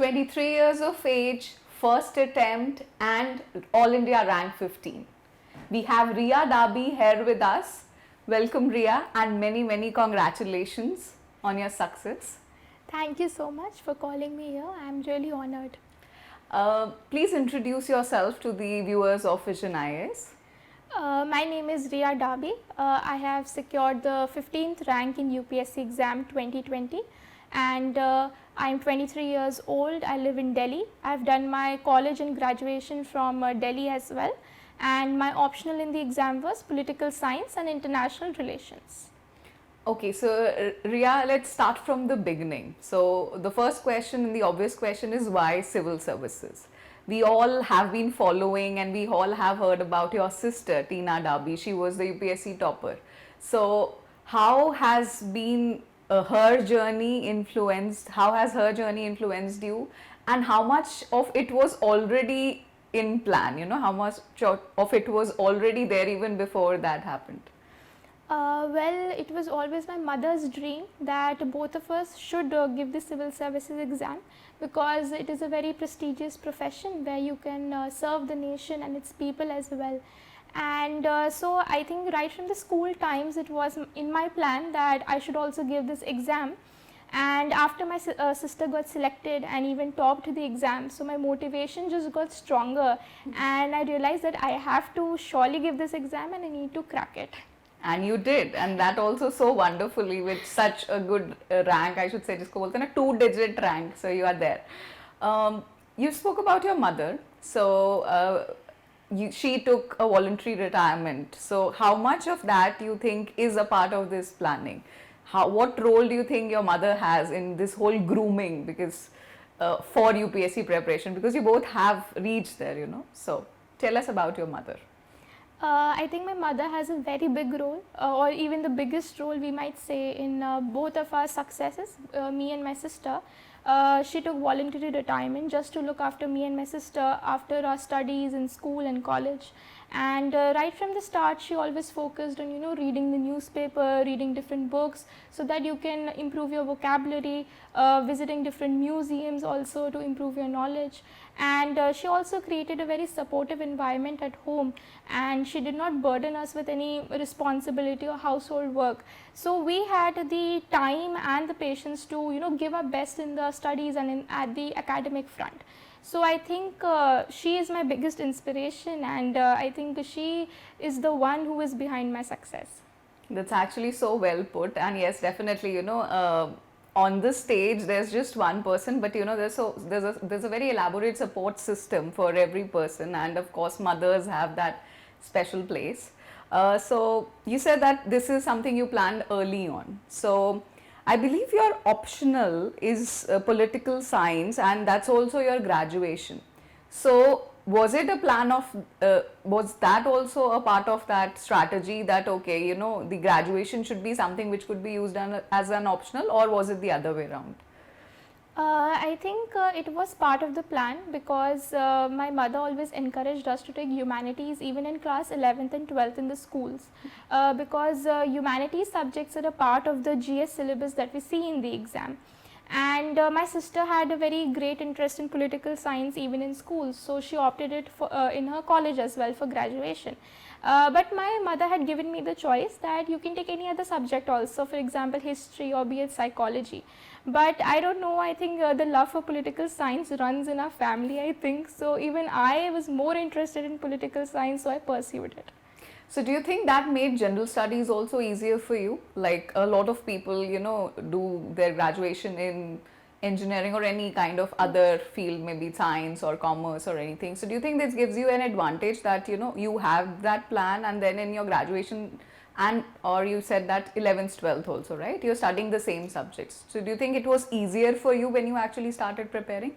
23 years of age, first attempt, and All India rank 15. We have Ria Dabi here with us. Welcome, Ria, and many congratulations on your success. Thank you so much for calling me here. I'm really honored. Please introduce yourself to the viewers of Vision IAS. My name is Ria Dabi. I have secured the 15th rank in UPSC exam 2020 and I'm 23 years old. I live in Delhi. I've done my college and graduation from Delhi as well, and my optional in the exam was political science and international relations. Okay, so Ria, let's start from the beginning. So the first question and the obvious question is why civil services? We all have been following and we all have heard about your sister Teena Dabi. She was the UPSC topper. So how has been her journey influenced? How has her journey influenced you? And how much of it was already in plan? You know, how much of it was already there even before that happened? Well, it was always my mother's dream that both of us should give the civil services exam, because it is a very prestigious profession where you can serve the nation and its people as well. And so I think right from the school times it was in my plan that I should also give this exam. And after my sister got selected and even topped the exam, so my motivation just got stronger, and I realized that I have to surely give this exam and I need to crack it. And you did, and that also so wonderfully with such a good rank, I should say, jisko bolte na 2-digit rank, so you are there. You spoke about your mother, so she took a voluntary retirement. So how much of that you think is a part of this planning? What role do you think your mother has in this whole grooming, because for UPSC preparation, because you both have reached there, you know? So tell us about your mother. I think my mother has a very big role, or even the biggest role we might say, in both of our successes, me and my sister. She took voluntary retirement just to look after me and my sister after our studies in school and college. And right from the start she always focused on, you know, reading the newspaper, reading different books so that you can improve your vocabulary, visiting different museums also to improve your knowledge. And she also created a very supportive environment at home, and she did not burden us with any responsibility or household work. So we had the time and the patience to, you know, give our best in the studies and at the academic front. So I think she is my biggest inspiration, and I think she is the one who is behind my success. That's actually so well put. And yes, definitely, you know, on this stage there's just one person, but you know, there's a very elaborate support system for every person, and of course mothers have that special place. So you said that this is something you planned early on. So I believe your optional is political science, and that's also your graduation. So was it a plan of, was that also a part of that strategy that, okay, you know, the graduation should be something which could be used as an optional, or was it the other way around? I think it was part of the plan, because my mother always encouraged us to take humanities even in class 11th and 12th in the schools, because humanities subjects are a part of the GS syllabus that we see in the exam. And my sister had a very great interest in political science even in schools, so she opted it for, in her college as well for graduation. But my mother had given me the choice that you can take any other subject also, for example history or be it psychology. But I don't know, I think the love for political science runs in our family, I think. So even I was more interested in political science, so I pursued it. So do you think that made general studies also easier for you? Like a lot of people, you know, do their graduation in engineering or any kind of other field, maybe science or commerce or anything. So do you think this gives you an advantage that, you know, you have that plan and then in your graduation and or you said that 11th, 12th also, right? You're studying the same subjects. So do you think it was easier for you when you actually started preparing?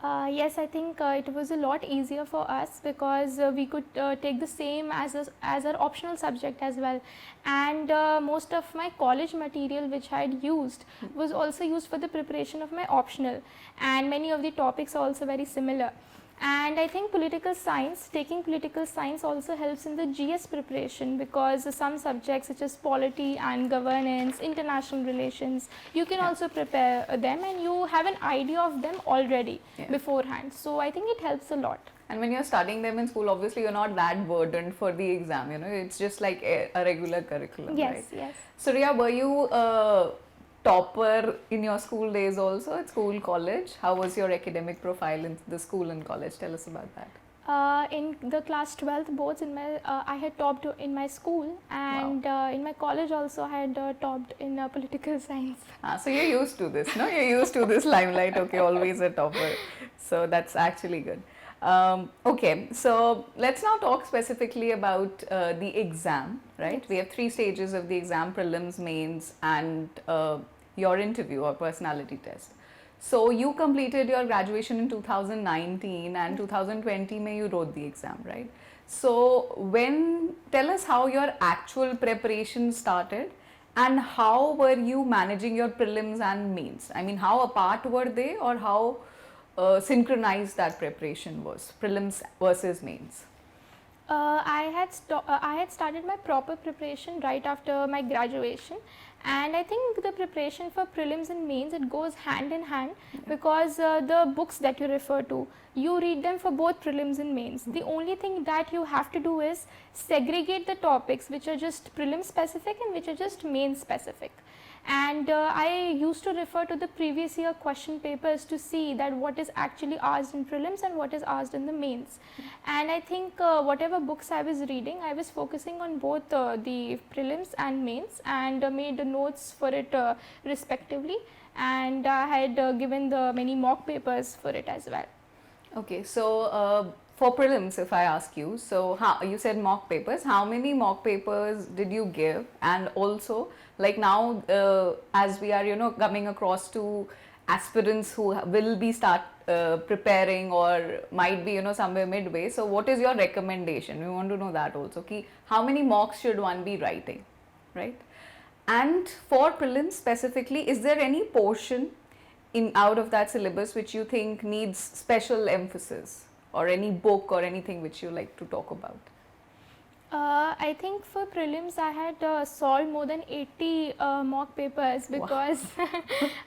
Yes, I think it was a lot easier for us because we could take the same as our optional subject as well, and most of my college material which I had used was also used for the preparation of my optional, and many of the topics are also very similar. And I think taking political science also helps in the GS preparation because some subjects such as polity and governance, international relations, you can also prepare them and you have an idea of them already beforehand. So I think it helps a lot. And when you're studying them in school, obviously you're not that burdened for the exam, you know, it's just like a regular curriculum, Yes, right? yes. So Riya, were you a topper in your school days also at school, college? How was your academic profile in the school and college? Tell us about that. In the class 12th boards, I had topped in my school, and in my college also I had topped in political science. So you're used to this, no? You're used to this limelight, okay, always a topper. So that's actually good. Okay, so let's now talk specifically about the exam, right? Yes. We have 3 stages of the exam: prelims, mains, and your interview or personality test. So you completed your graduation in 2019 and 2020 mein you wrote the exam, right? So tell us how your actual preparation started and how were you managing your prelims and mains? I mean, how apart were they or how synchronized that preparation was, prelims versus mains? I had started my proper preparation right after my graduation, and I think the preparation for prelims and mains, it goes hand in hand because the books that you refer to, you read them for both prelims and mains. The only thing that you have to do is segregate the topics which are just prelim specific and which are just main specific. And I used to refer to the previous year question papers to see that what is actually asked in prelims and what is asked in the mains. And I think whatever books I was reading, I was focusing on both the prelims and mains, and made the notes for it respectively, and I had given the many mock papers for it as well. Okay, so for prelims, if I ask you, so you said mock papers, how many mock papers did you give? And also, like now, as we are, you know, coming across to aspirants who will be preparing or might be, you know, somewhere midway. So what is your recommendation? We want to know that also. Ki, how many mocks should one be writing, right? And for prelims specifically, is there any portion out of that syllabus which you think needs special emphasis, or any book or anything which you like to talk about? I think for prelims I had solved more than 80 mock papers because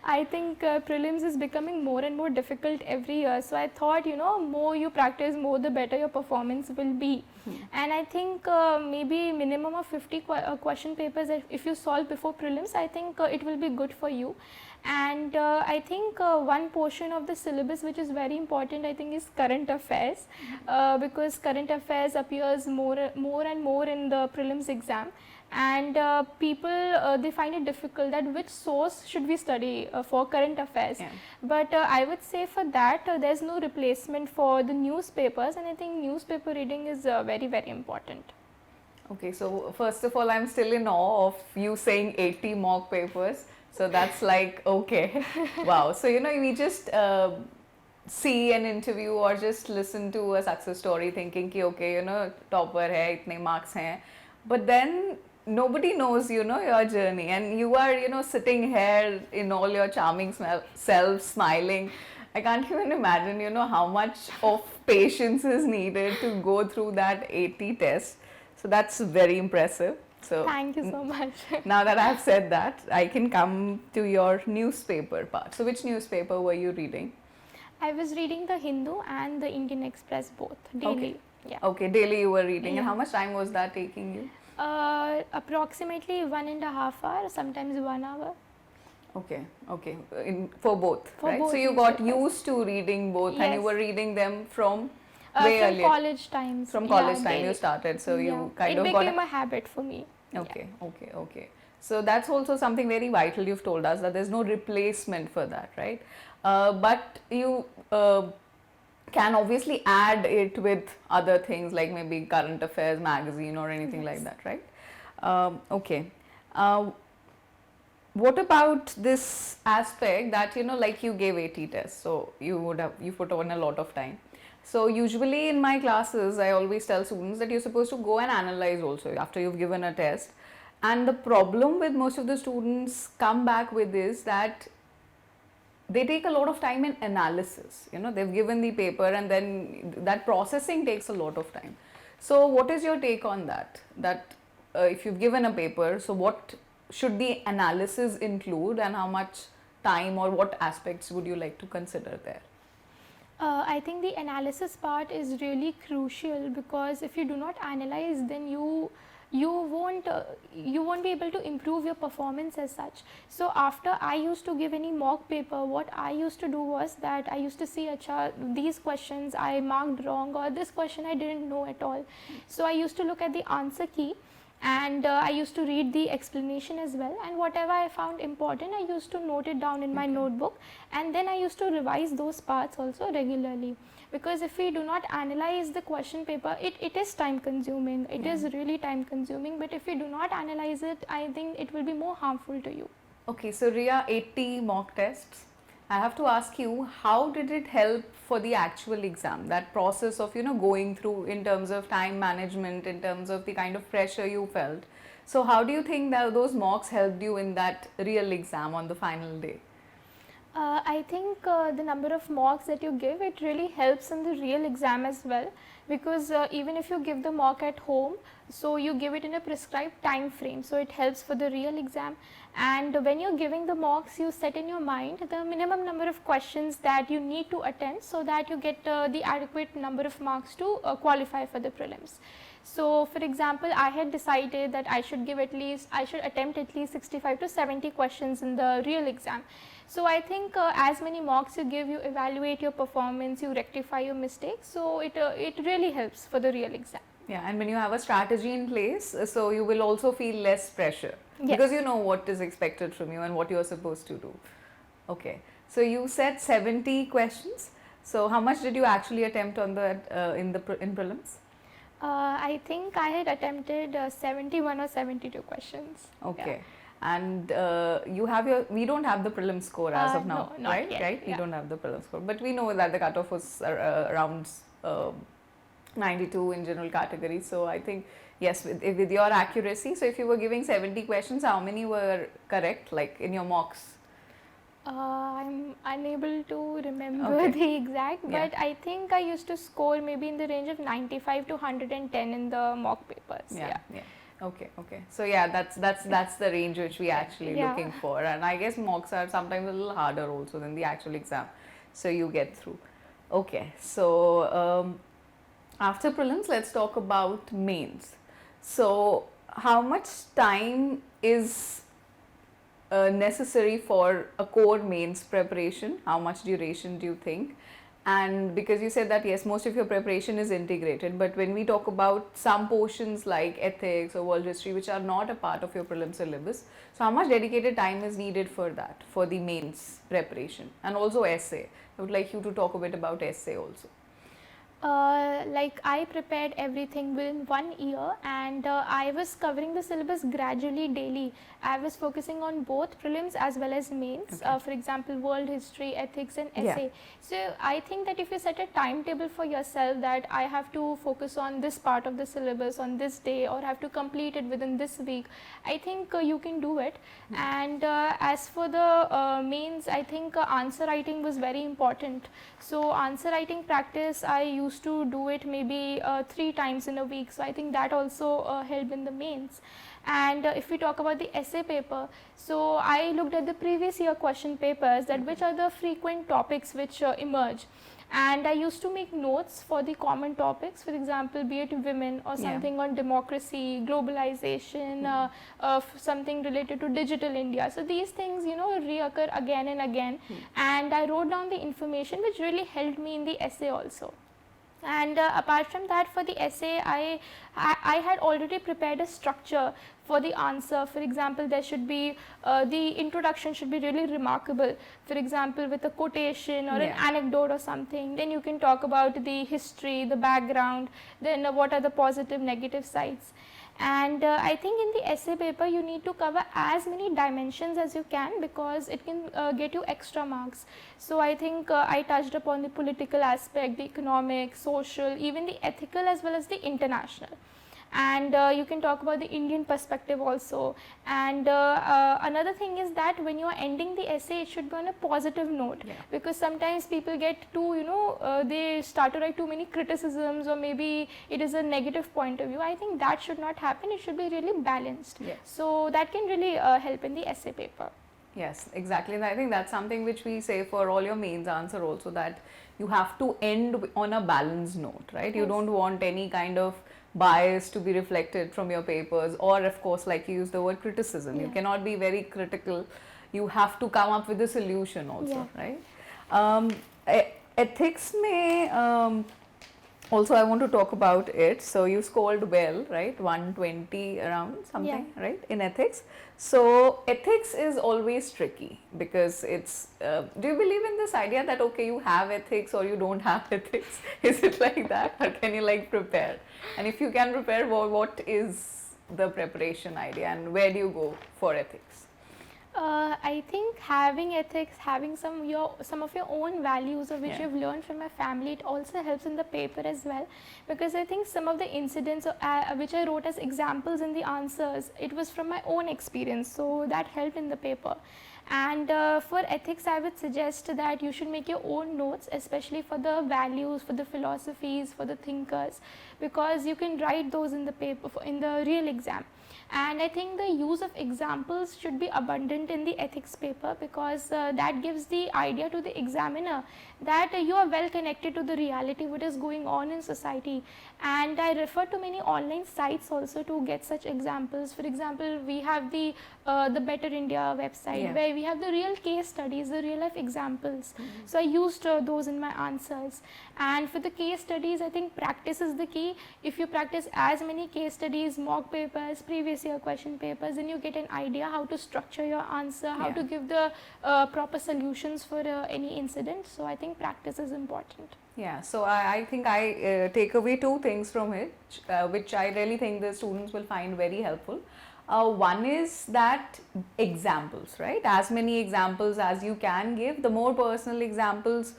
I think prelims is becoming more and more difficult every year. So I thought, you know, more you practice, more the better your performance will be. And I think maybe minimum of 50 question papers if you solve before prelims, I think it will be good for you. And I think one portion of the syllabus which is very important, I think, is current affairs, because current affairs appears more and more in the prelims exam, and people they find it difficult that which source should we study for current affairs. But I would say for that there's no replacement for the newspapers, and I think newspaper reading is very important. Okay, so first of all, I'm still in awe of you saying 80 mock papers. So that's like, okay, wow. So, you know, we just see an interview or just listen to a success story thinking ki, okay, you know, topper hai, itne marks hai. But then nobody knows, you know, your journey, and you are, you know, sitting here in all your charming self, smiling. I can't even imagine, you know, how much of patience is needed to go through that 80 tests. So that's very impressive. So thank you so much. Now that I've said that, I can come to your newspaper part. So which newspaper were you reading? I was reading the Hindu and the Indian Express both daily. Okay. Yeah. Okay, daily you were reading. Yeah. And how much time was that taking you? Approximately 1.5 hours, sometimes 1 hour. Okay, for both, For right? both so you got newspapers. used to reading both, and you Yes. were reading them from Way From earlier. college times. From Yeah, college time you daily. started, so Yeah. you kind It of became got. a habit for me. Okay, okay, okay. So that's also something very vital you've told us, that there's no replacement for that, right? But you can obviously add it with other things like maybe current affairs magazine or anything like Yes. that, right? Okay. Uh, what about this aspect that, like you gave AT tests, so you put on a lot of time. So usually in my classes, I always tell students that you're supposed to go and analyze also after you've given a test. And the problem with most of the students come back with is that they take a lot of time in analysis. They've given the paper and then that processing takes a lot of time. So what is your take on that? That if you've given a paper, so what should the analysis include, and how much time or what aspects would you like to consider there? I think the analysis part is really crucial, because if you do not analyze, then you won't be able to improve your performance as such. So after I used to give any mock paper, what I used to do was that I used to see, acha, these questions I marked wrong, or this question I didn't know at all. So I used to look at the answer key, and I used to read the explanation as well, and whatever I found important, I used to note it down in my notebook, and then I used to revise those parts also regularly. Because if we do not analyze the question paper, it is time consuming, it is really time consuming, but if we do not analyze it, I think it will be more harmful to you. Okay, so Ria, 80 mock tests. I have to ask you, how did it help for the actual exam? That process of, going through in terms of time management, in terms of the kind of pressure you felt. So how do you think that those mocks helped you in that real exam on the final day? I think the number of mocks that you give, it really helps in the real exam as well, because even if you give the mock at home, so you give it in a prescribed time frame, so it helps for the real exam. And when you're giving the mocks, you set in your mind the minimum number of questions that you need to attend, so that you get the adequate number of marks to qualify for the prelims. So for example, I had decided that I should attempt at least 65 to 70 questions in the real exam. So I think as many mocks you give, you evaluate your performance, you rectify your mistakes, so it really helps for the real exam. Yeah, and when you have a strategy in place, so you will also feel less pressure. Yes. Because you know what is expected from you and what you are supposed to do. Okay, so you said 70 questions. So how much did you actually attempt on the in prelims? I think I had attempted 71 or 72 questions. Okay. And we don't have the prelim score as of now, no, not right? yet, Right? We yeah. don't have the prelim score, but we know that the cutoff was around 92 in general category. So I think yes, with your accuracy. So if you were giving 70 questions, how many were correct, like in your mocks? I'm unable to remember Okay. the exact, Yeah. but I think I used to score maybe in the range of 95 to 110 in the mock papers. Yeah. Okay. So yeah, that's the range which we actually Yeah. looking for, and I guess mocks are sometimes a little harder also than the actual exam, so you get through. Okay, so after prelims, let's talk about mains. So how much time is necessary for a core mains preparation? How much duration do you think? And because you said that yes, most of your preparation is integrated, but when we talk about some portions like ethics or world history which are not a part of your prelim syllabus, so how much dedicated time is needed for that, for the mains preparation? And also essay, I would like you to talk a bit about essay also. Like I prepared everything within 1 year, and I was covering the syllabus gradually daily. I was focusing on both prelims as well as mains, Okay. for example world history, ethics and Yeah. essay. So I think that if you set a timetable for yourself that I have to focus on this part of the syllabus on this day, or have to complete it within this week, I think you can do it. And as for the mains, I think answer writing was very important. So answer writing practice, I used to do it maybe 3 times in a week, so I think that also helped in the mains. And if we talk about the essay paper, so I looked at the previous year question papers, that which are the frequent topics which emerge, and I used to make notes for the common topics, for example be it women or something on democracy, globalization, something related to digital India. So these things reoccur again and again, and I wrote down the information which really helped me in the essay also. And apart from that, for the essay, I had already prepared a structure for the answer. For example, there should be the introduction should be really remarkable. For example, with a quotation or an anecdote or something. Then you can talk about the history, the background, then what are the positive, negative sides. And I think in the essay paper you need to cover as many dimensions as you can, because it can get you extra marks. So I think I touched upon the political aspect, the economic, social, even the ethical as well as the international. And you can talk about the Indian perspective also. And another thing is that when you are ending the essay, it should be on a positive note, because sometimes people get too, they start to write too many criticisms, or maybe it is a negative point of view. I think that should not happen. It should be really balanced. So that can really help in the essay paper. Yes, exactly. And I think that's something which we say for all your mains answer also, that you have to end on a balanced note, right? You don't want any kind of bias to be reflected from your papers, or of course, like you use the word criticism, you cannot be very critical. You have to come up with a solution also, right? Ethics may also, I want to talk about it. So you scored well, right? 120 around something, right? In ethics. So ethics is always tricky, because it's, do you believe in this idea that, okay, you have ethics or you don't have ethics? Is it like that? Or can you like prepare? And if you can prepare, what is the preparation idea, and where do you go for ethics? I think having ethics, having some of your own values, of which you've learned from your family, it also helps in the paper as well, because I think some of the incidents which I wrote as examples in the answers, it was from my own experience, so that helped in the paper. And for ethics, I would suggest that you should make your own notes, especially for the values, for the philosophies, for the thinkers, because you can write those in the paper in the real exam. And I think the use of examples should be abundant in the ethics paper, because that gives the idea to the examiner that you are well connected to the reality, what is going on in society. And I refer to many online sites also to get such examples. For example, we have the Better India website, where we have the real case studies, the real life examples. So I used those in my answers. And for the case studies, I think practice is the key. If you practice as many case studies, mock papers, previous year question papers, then you get an idea how to structure your answer, how to give the proper solutions for any incident. So I think practice is important. Yeah, so I think I take away two things from it, which I really think the students will find very helpful. One is that examples, right? As many examples as you can give, the more personal examples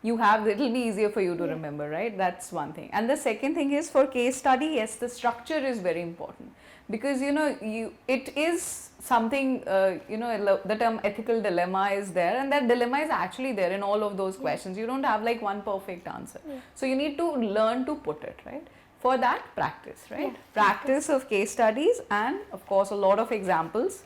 you have, it will be easier for you to remember, right? That's one thing. And the second thing is, for case study, yes, the structure is very important, because it is something, the term ethical dilemma is there, and that dilemma is actually there in all of those questions. You don't have like one perfect answer. So you need to learn to put it, right? For that, practice, right? Practice of case studies, and of course a lot of examples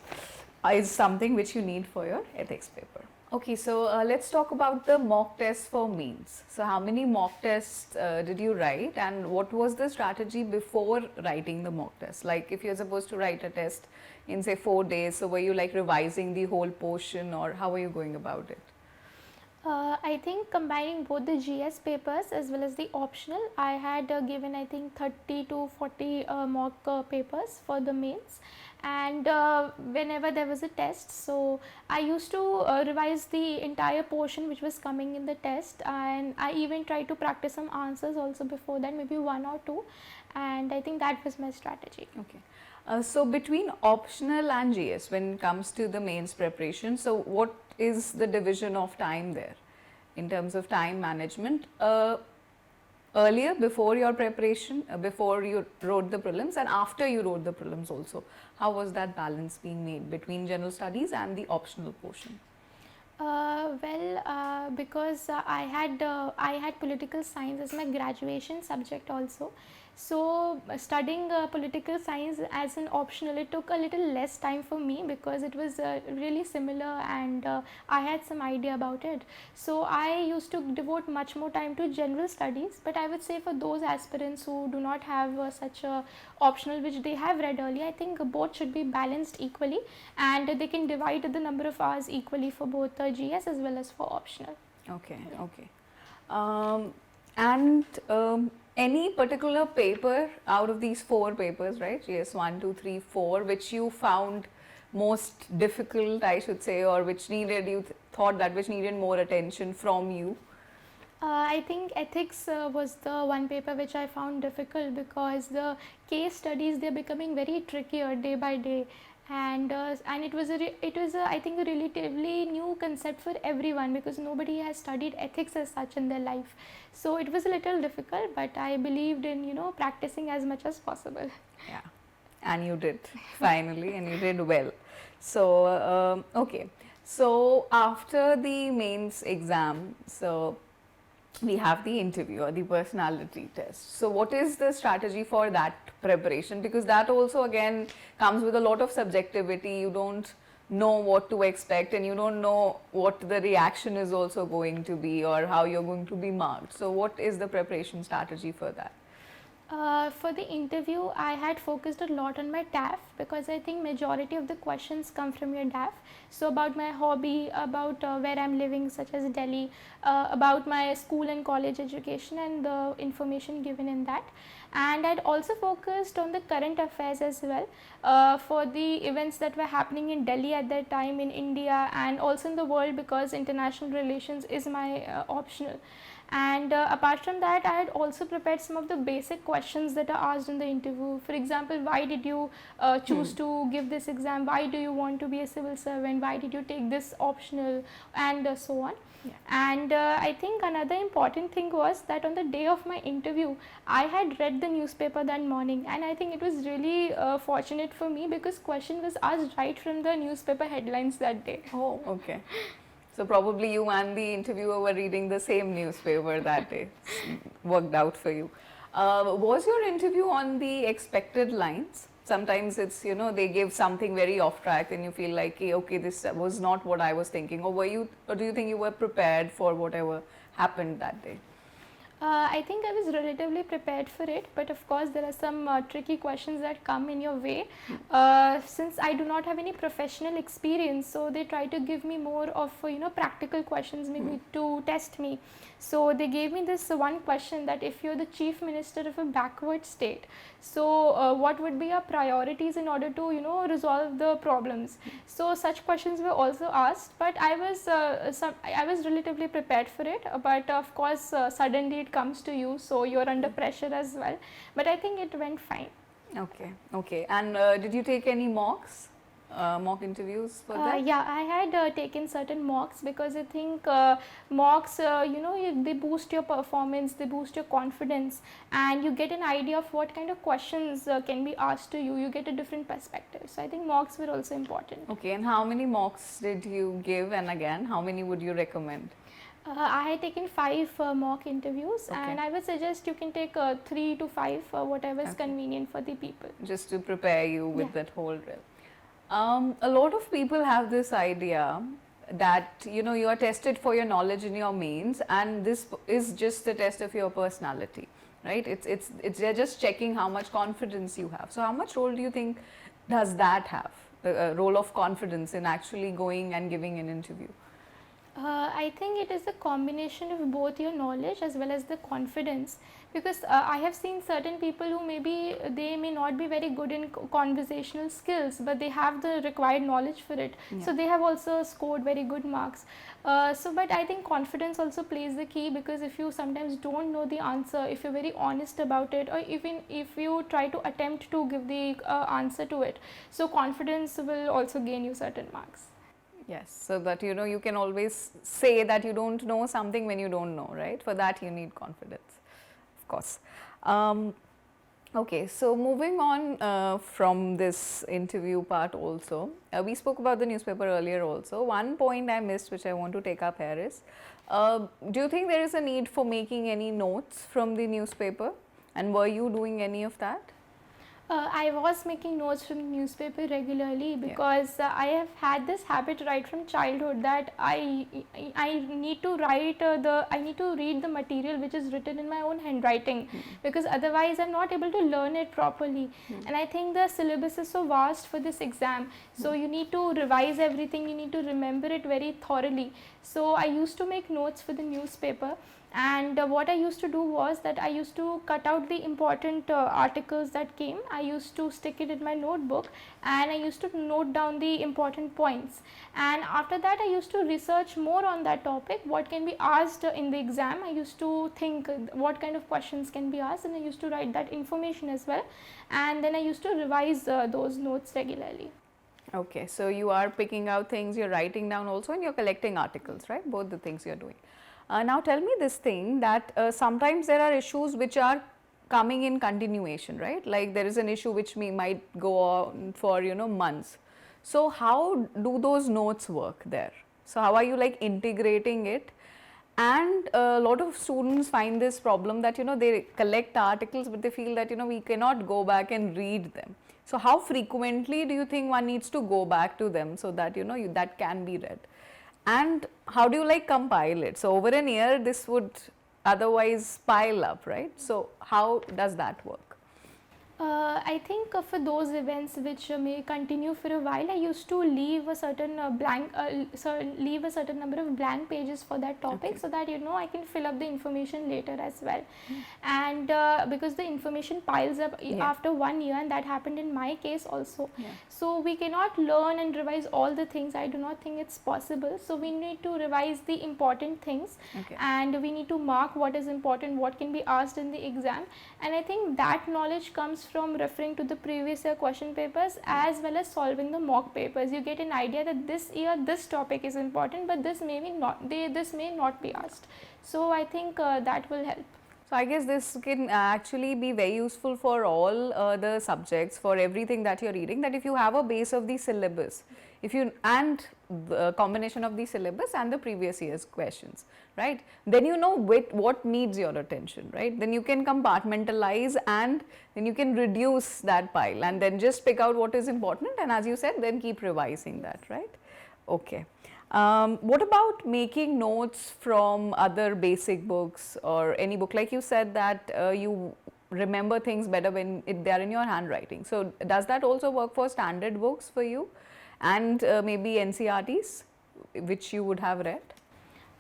is something which you need for your ethics paper. Okay, so let's talk about the mock tests for mains. So how many mock tests did you write, and what was the strategy before writing the mock test? Like if you're supposed to write a test in say 4 days, so were you like revising the whole portion, or how were you going about it? I think combining both the GS papers as well as the optional, I had given I think 30 to 40 mock papers for the mains. And whenever there was a test, so I used to revise the entire portion which was coming in the test, and I even tried to practice some answers also before that, maybe one or two, and I think that was my strategy. Okay. So between optional and GS, when it comes to the mains preparation, so what is the division of time there in terms of time management? Earlier, before your preparation, before you wrote the prelims, and after you wrote the prelims also, how was that balance being made between general studies and the optional portion? Because I had political science as my graduation subject also. So studying political science as an optional, it took a little less time for me, because it was really similar, and I had some idea about it. So I used to devote much more time to general studies. But I would say for those aspirants who do not have such a optional which they have read earlier, I think both should be balanced equally, and they can divide the number of hours equally for both GS as well as for optional. Okay, okay. And any particular paper out of these 4 papers, right? GS 1, 2, 3, 4, which you found most difficult, I should say, or which needed, you thought that which needed more attention from you? I think ethics was the one paper which I found difficult because the case studies, they're becoming very trickier day by day, and it was I think a relatively new concept for everyone because nobody has studied ethics as such in their life. So it was a little difficult, but I believed in practicing as much as possible. Yeah, and you did finally, and you did well. So okay, so after the mains exam, so we have the interview or the personality test. So what is the strategy for that preparation? Because that also again comes with a lot of subjectivity. You don't know what to expect, and you don't know what the reaction is also going to be, or how you're going to be marked. So what is the preparation strategy for that? For the interview, I had focused a lot on my TAF because I think majority of the questions come from your TAF. So about my hobby, about where I'm living, such as Delhi, about my school and college education and the information given in that. And I'd also focused on the current affairs as well for the events that were happening in Delhi at that time, in India, and also in the world because international relations is my optional. And apart from that, I had also prepared some of the basic questions that are asked in the interview. For example, why did you choose to give this exam? Why do you want to be a civil servant? Why did you take this optional? And so on. Yeah. And I think another important thing was that on the day of my interview, I had read the newspaper that morning, and I think it was really fortunate for me because question was asked right from the newspaper headlines that day. Oh, okay. So probably you and the interviewer were reading the same newspaper that day. Worked out for you. Was your interview on the expected lines? Sometimes it's, they give something very off track and you feel like, okay, this was not what I was thinking. Or do you think you were prepared for whatever happened that day? I think I was relatively prepared for it, but of course there are some tricky questions that come in your way. Since I do not have any professional experience, so they try to give me more of practical questions maybe to test me. So they gave me this one question that if you're the chief minister of a backward state, so what would be your priorities in order to resolve the problems? So such questions were also asked, but I was relatively prepared for it. But of course suddenly it comes to you, so you're under pressure as well. But I think it went fine. Okay. And did you take any mocks? Mock interviews for that? Yeah, I had taken certain mocks because I think mocks, they boost your performance, they boost your confidence, and you get an idea of what kind of questions can be asked to you. You get a different perspective. So I think mocks were also important. Okay, and how many mocks did you give, and again, how many would you recommend? I had taken 5 mock interviews, Okay. and I would suggest you can take 3 to 5, whatever is convenient for the people. Just to prepare you with that whole drill. A lot of people have this idea that you are tested for your knowledge in your mains, and this is just the test of your personality, right? It's they're just checking how much confidence you have. So how much role do you think does that have, the role of confidence in actually going and giving an interview? I think it is a combination of both your knowledge as well as the confidence, because I have seen certain people who they may not be very good in conversational skills, but they have the required knowledge for it. Yeah. So they have also scored very good marks. But I think confidence also plays the key, because if you sometimes don't know the answer, if you're very honest about it, or even if you try to attempt to give the answer to it, so confidence will also gain you certain marks. Yes, so that you can always say that you don't know something when you don't know, right? For that you need confidence, of course. Okay, so moving on from this interview part also, we spoke about the newspaper earlier also. One point I missed, which I want to take up here is, do you think there is a need for making any notes from the newspaper, and were you doing any of that? I was making notes from the newspaper regularly because I have had this habit right from childhood that I need to write I need to read the material which is written in my own handwriting, because otherwise I'm not able to learn it properly. And I think the syllabus is so vast for this exam, so you need to revise everything, you need to remember it very thoroughly. So I used to make notes for the newspaper, And what I used to do was that I used to cut out the important articles that came. I used to stick it in my notebook, and I used to note down the important points. And after that, I used to research more on that topic, what can be asked in the exam. I used to think what kind of questions can be asked, and I used to write that information as well. And then I used to revise those notes regularly. Okay, so you are picking out things, you're writing down also, and you're collecting articles, right? Both the things you're doing. Now tell me this thing that sometimes there are issues which are coming in continuation, right? Like there is an issue which might go on for months. So how do those notes work there? So how are you like integrating it? And a lot of students find this problem that they collect articles, but they feel that we cannot go back and read them. So how frequently do you think one needs to go back to them so that that can be read? And how do you like compile it? So over an year this would otherwise pile up, right? So how does that work? I think for those events which may continue for a while, I used to leave a certain leave a certain number of blank pages for that topic, Okay. so that I can fill up the information later as well. And because the information piles up after 1 year, and that happened in my case also. Yeah. So we cannot learn and revise all the things. I do not think it's possible. So we need to revise the important things, Okay. and we need to mark what is important, what can be asked in the exam. And I think that knowledge comes from referring to the previous year question papers as well as solving the mock papers. You get an idea that this year this topic is important, but this may not be asked. So I think that will help. So I guess this can actually be very useful for all the subjects, for everything that you're reading, that if you have a base of the syllabus, and the combination of the syllabus and the previous year's questions, right, then what needs your attention, right? Then you can compartmentalize, and then you can reduce that pile, and then just pick out what is important, and as you said, then keep revising that, right? Okay. What about making notes from other basic books or any book? Like you said that you remember things better when they are in your handwriting. So does that also work for standard books for you, and maybe NCRTs which you would have read?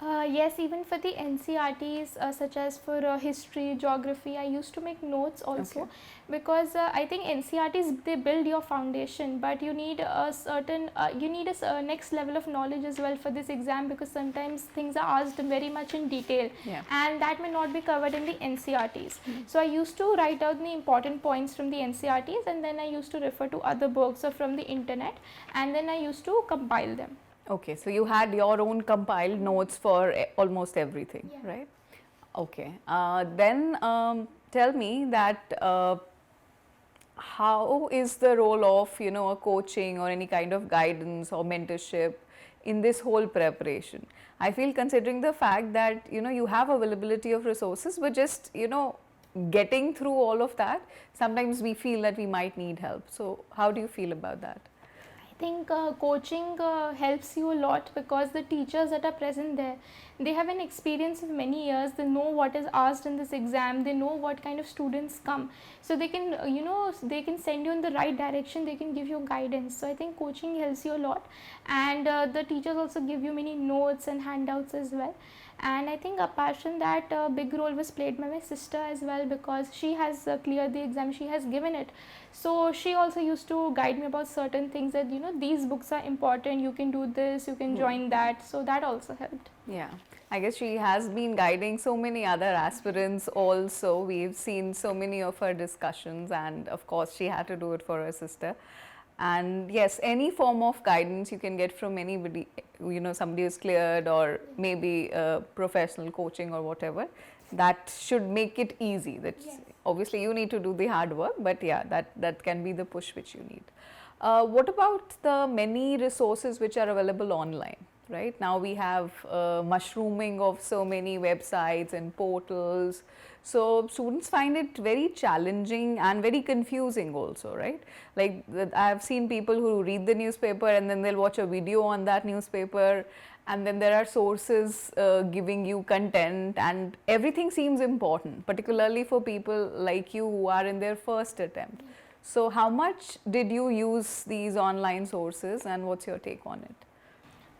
Yes, even for the NCRTs, such as for history, geography, I used to make notes also. Okay. Because I think NCRTs, they build your foundation, but you need a certain next level of knowledge as well for this exam, because sometimes things are asked very much in detail. Yeah. And that may not be covered in the NCRTs. So I used to write down the important points from the NCRTs, and then I used to refer to other books or from the internet, and then I used to compile them. Okay, so you had your own compiled notes for almost everything, Yeah. right? Okay, then tell me that how is the role of a coaching or any kind of guidance or mentorship in this whole preparation? I feel, considering the fact that you have availability of resources, but just getting through all of that, sometimes we feel that we might need help. So how do you feel about that? I think coaching helps you a lot, because the teachers that are present there, they have an experience of many years. They know what is asked in this exam. They know what kind of students come, so they can they can send you in the right direction. They can give you guidance. So I think coaching helps you a lot, and the teachers also give you many notes and handouts as well. And I think apart from that, a big role was played by my sister as well, because she has cleared the exam, she has given it. So she also used to guide me about certain things, that these books are important, you can do this, you can join that. So that also helped. Yeah, I guess she has been guiding so many other aspirants also. We've seen so many of her discussions, and of course she had to do it for her sister. And yes, any form of guidance you can get from anybody, somebody who's cleared, or maybe professional coaching or whatever, that should make it easy. That's Yes. obviously you need to do the hard work, but yeah, that can be the push which you need. What about the many resources which are available online? Right now we have mushrooming of so many websites and portals, so students find it very challenging and very confusing also, right? Like I have seen people who read the newspaper and then they'll watch a video on that newspaper, and then there are sources giving you content, and everything seems important, particularly for people like you who are in their first attempt. So how much did you use these online sources, and what's your take on it?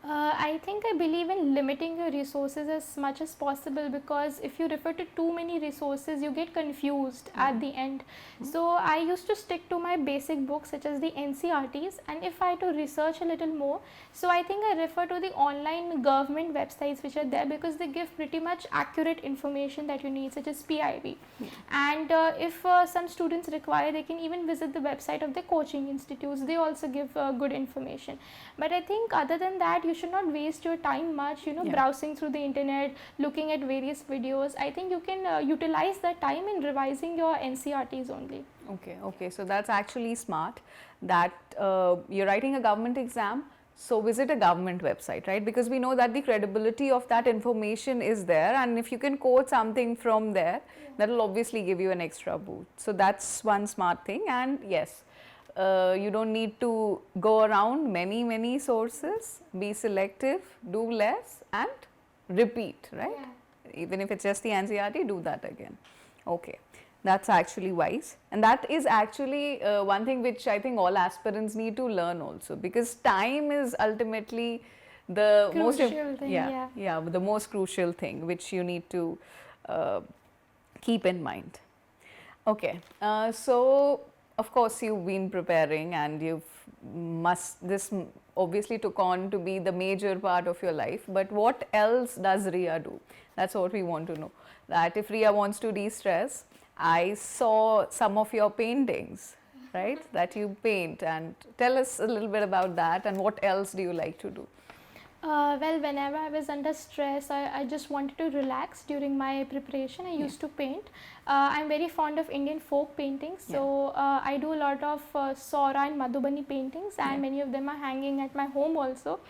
I think I believe in limiting your resources as much as possible, because if you refer to too many resources, you get confused at the end. So I used to stick to my basic books such as the NCRTs, and if I had to research a little more, so I think I refer to the online government websites which are there, because they give pretty much accurate information that you need, such as PIB. And if some students require, they can even visit the website of the coaching institutes. They also give good information. But I think other than that, you should not waste your time much, browsing through the internet, looking at various videos. I think you can utilize that time in revising your NCRTs only. Okay, okay. So that's actually smart that you're writing a government exam. So visit a government website, right? Because we know that the credibility of that information is there, and if you can quote something from there, that will obviously give you an extra boost. So that's one smart thing. And yes, you don't need to go around many sources. Be selective, do less, and repeat, right? Even if it's just the NCRT, do that again. Okay, that's actually wise, and that is actually one thing which I think all aspirants need to learn also, because time is ultimately the Crucial thing, the most crucial thing which you need to keep in mind. Okay, so of course you've been preparing, and this obviously took on to be the major part of your life, but what else does Ria do? That's what we want to know. That if Ria wants to de-stress, I saw some of your paintings, right, that you paint, and tell us a little bit about that, and what else do you like to do? Well, whenever I was under stress, I just wanted to relax during my preparation. I used to paint. I'm very fond of Indian folk paintings, so I do a lot of Saura and Madhubani paintings, and many of them are hanging at my home also.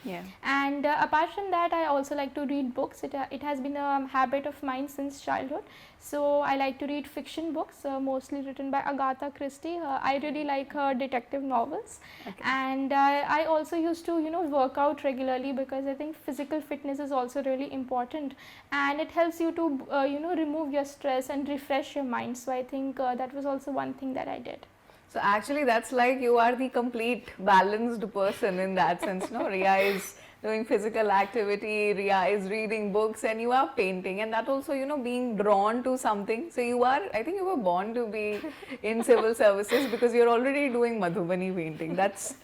And apart from that, I also like to read books. It has been a habit of mine since childhood. So I like to read fiction books, mostly written by Agatha Christie. I really like her detective novels. And I also used to, work out regularly, because I think physical fitness is also really important, and it helps you to, remove your stress and refresh your mind. So I think that was also one thing that I did. So actually that's like you are the complete balanced person in that sense, no? Ria is doing physical activity, Ria is reading books, and you are painting, and that also, being drawn to something. So I think you were born to be in civil services, because you're already doing Madhubani painting. That's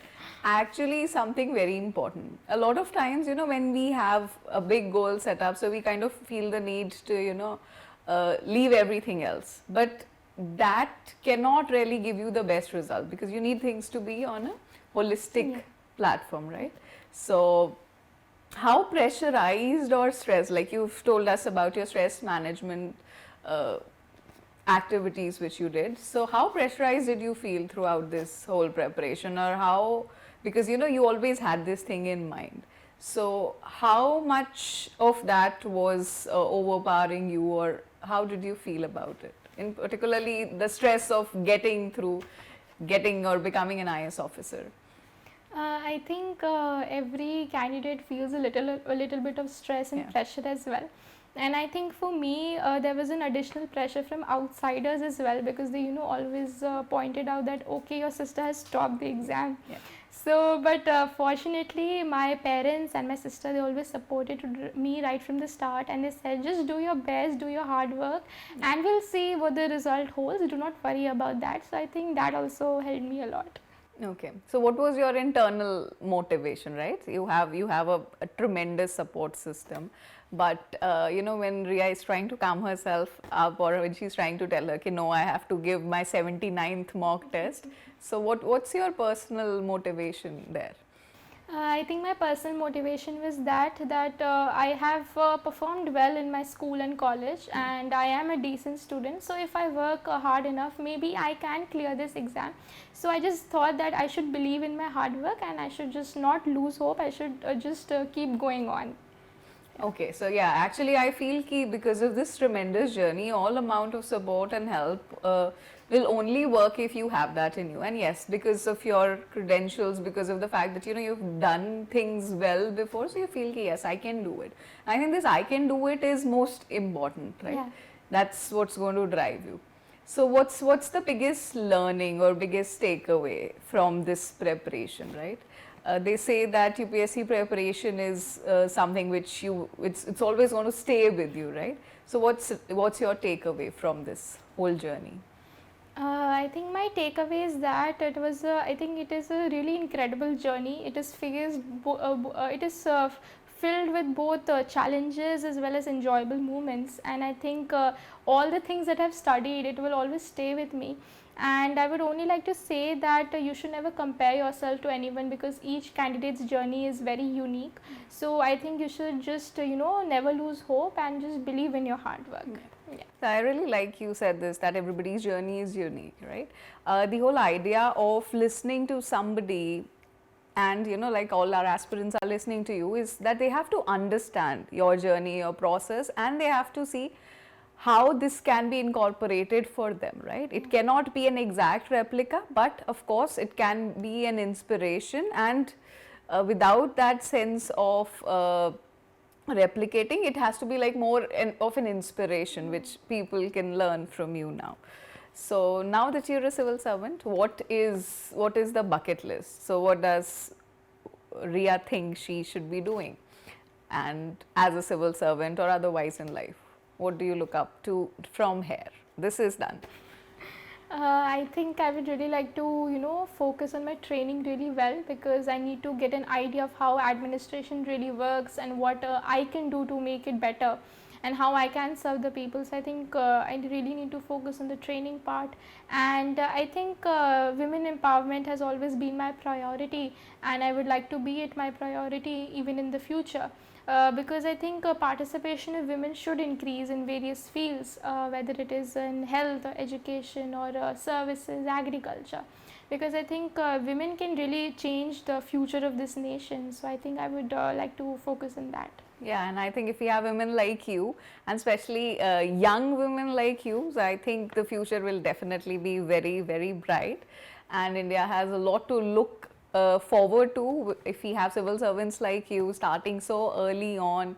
actually something very important. A lot of times, when we have a big goal set up, so we kind of feel the need to, leave everything else. But that cannot really give you the best result, because you need things to be on a holistic platform, right? So how pressurized or stressed, like you've told us about your stress management activities which you did, so how pressurized did you feel throughout this whole preparation, or how, because you always had this thing in mind, so how much of that was overpowering you, or how did you feel about it, in particularly the stress of getting or becoming an IS officer? I think every candidate feels a little bit of stress and pressure as well. And I think for me, there was an additional pressure from outsiders as well, because they, always pointed out that, okay, your sister has stopped the exam. So, but fortunately, my parents and my sister, they always supported me right from the start, and they said, just do your best, do your hard work, and we'll see what the result holds. Do not worry about that. So I think that also helped me a lot. Okay, so what was your internal motivation, right? You have a tremendous support system, but when Ria is trying to calm herself up, or when she's trying to tell her, okay, no, I have to give my 79th mock test. So what's your personal motivation there? I think my personal motivation was that I have performed well in my school and college, and I am a decent student. So if I work hard enough, maybe I can clear this exam. So I just thought that I should believe in my hard work, and I should just not lose hope. I should just keep going on. Okay, so yeah, actually I feel because of this tremendous journey, all amount of support and help will only work if you have that in you. And yes, because of your credentials, because of the fact that you've done things well before, so you feel yes, I can do it. I think this I can do it is most important, right? That's what's going to drive you. So what's the biggest learning or biggest takeaway from this preparation, right? they say that UPSC preparation is something which it's always going to stay with you, right? So what's your takeaway from this whole journey? I think my takeaway is that I think it is a really incredible journey. It is filled with both challenges as well as enjoyable moments, and I think all the things that I've studied, it will always stay with me. And I would only like to say that you should never compare yourself to anyone, because each candidate's journey is very unique. So I think you should just never lose hope and just believe in your hard work. Yeah. So I really like you said this, that everybody's journey is unique, right? The whole idea of listening to somebody, and like all our aspirants are listening to you, is that they have to understand your journey, your process, and they have to see how this can be incorporated for them, right? It cannot be an exact replica, but of course it can be an inspiration, and without that sense of replicating, it has to be like more of an inspiration which people can learn from you now. So now that you're a civil servant, what is the bucket list? So what does Riya think she should be doing, and as a civil servant or otherwise in life, what do you look up to from here? This is done. I think I would really like to, focus on my training really well, because I need to get an idea of how administration really works and what I can do to make it better and how I can serve the people. So I think I really need to focus on the training part, and I think women empowerment has always been my priority, and I would like to be it my priority even in the future. Because I think participation of women should increase in various fields, whether it is in health or education or services, agriculture, because I think women can really change the future of this nation. So I think I would like to focus on that. Yeah, and I think if we have women like you, and especially young women like you, so I think the future will definitely be very, very bright, and India has a lot to look forward to if we have civil servants like you starting so early on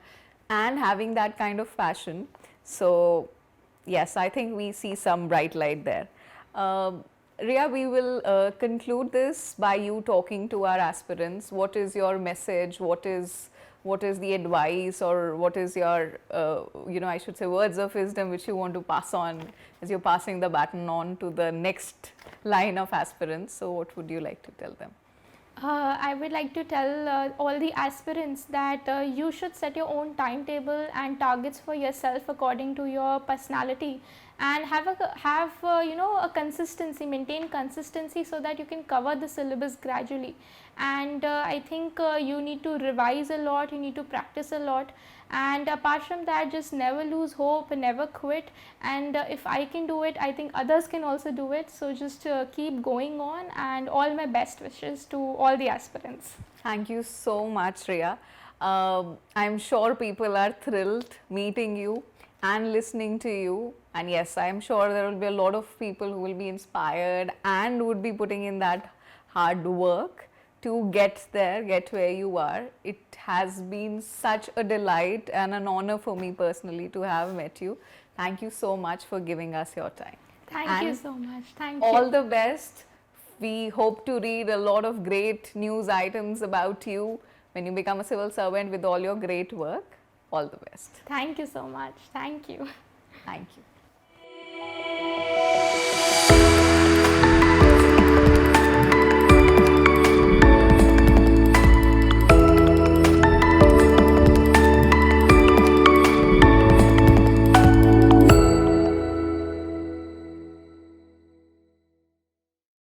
and having that kind of passion. So yes, I think we see some bright light there. Riya, we will conclude this by you talking to our aspirants. What is your message? What is the advice, or what is your I should say words of wisdom which you want to pass on as you're passing the baton on to the next line of aspirants? So what would you like to tell them? I would like to tell all the aspirants that you should set your own timetable and targets for yourself according to your personality, and have a consistency, maintain consistency, so that you can cover the syllabus gradually. And I think you need to revise a lot, you need to practice a lot, and apart from that, just never lose hope and never quit. And if I can do it, I think others can also do it. So just keep going on, and all my best wishes to all the aspirants. Thank you so much, Riya. I'm sure people are thrilled meeting you and listening to you, and yes, I'm sure there will be a lot of people who will be inspired and would be putting in that hard work to get there, get where you are. It has been such a delight and an honor for me personally to have met you. Thank you so much for giving us your time. Thank you so much. Thank you. All the best. We hope to read a lot of great news items about you when you become a civil servant with all your great work. All the best. Thank you so much. Thank you. Thank you.